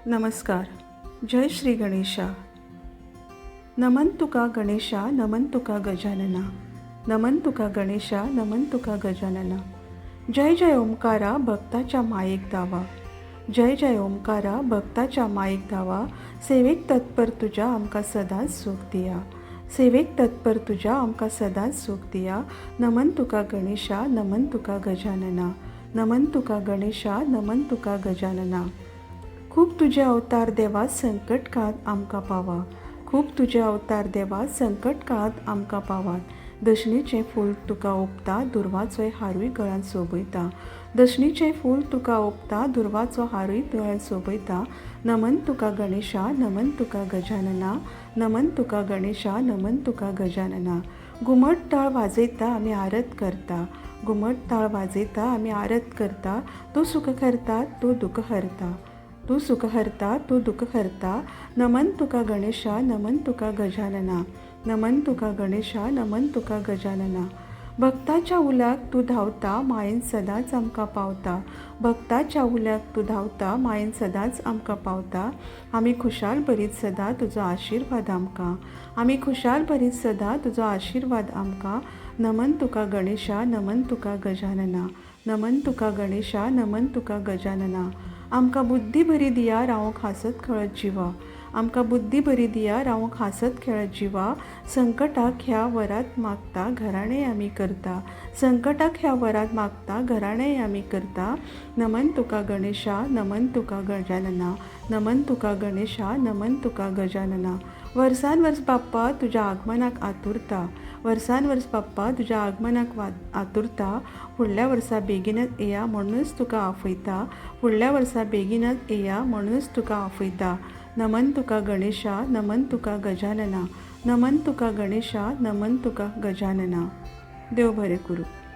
नमस्कार. जय श्री गणेशा. नमन तुका गणेशा, नमन तुका गजानना. नमन तुका गणेशा, नमन तुका गजानना. जय जय ओंकारा, भक्ताच्या मायेक दावा. जय जय ओंकारा, भक्ताच्या मायेक दावा. सेवेक तत्पर तुझ्या आमका सदांच सुख दिया. सेवेक तत्पर तुझ्या आमका सदांच सुख दिया. नमन तुका गणेशा, नमन तुका गजानना. नमन तुका गणेशा, नमन तुका गजानना. खूप तुझे अवतार देवा, संकट काळात आमकां पावा. खूप तुझे अवतार देवा, संकट काळात आमकां पावात. दशणीचें फूल तुका ओंपता, दुर्वाचोय हारूय गळ्यात सोबयता. दशणीचें फूल तुका ओंपता, दुर्वाचो हारूय गळ्यात सोबयता. नमन तुका गणेशा, नमन तुका गजानना. नमन तुका गणेशा, नमन तुका गजानना. घुमट टाळ वाजयता आमी आरत करता. घुमट टाळ वाजयता आमी आरत करता. तूं सुख करता, तूं दुख हरता. तू सुख हरता, तू दुःख हरता. नमन तुका गणेशा, नमन तुका गजानना. नमन तुका गणेशा, नमन तुका गजानना. भक्ताच्या उल्याक तू धांवता, मायेन सदांच आमकां पावता. भक्ताच्या उल्याक तू धांवता, मायेन सदांच आमकां पावता. आमी खुशाल बरीत सदां तुजो आशिर्वाद आमकां. आमी खुशाल बरीत सदां तुजो आशिर्वाद आमकां. नमन तुका गणेशा, नमन तुका गजानना. नमन तुका गणेशा, नमन तुका गजानना. आमकां बुद्धी बरी दिया, रावूंक हांसत खेळत जिवा. आमकां बुद्धी बरी दिया, रावूंक हांसत खेळत जिवा. संकटाक ह्या वरात मागता, घराणें आमी करता. संकटाक ह्या वरात मागता, घराणें आमी करता. नमन तुका गणेशा, नमन तुका गजानना. नमन तुका गणेशा, नमन तुका गजानना. वर्सान वर्स बाप्पा तुज्या आगमनाक आतुरता. वर्सान वर्स बाप्पा तुज्या आगमनाक आतुरता. फुडल्या वर्सा बेगीनच येया म्हणूनच तुका आफयता. फुडल्या वर्सा बेगीनच येया म्हणूनच तुका आफयता. नमन तुका गणेशा, नमन तुका गजानना. नमन तुका गणेशा, नमन तुका गजानना. देव बरें करूं.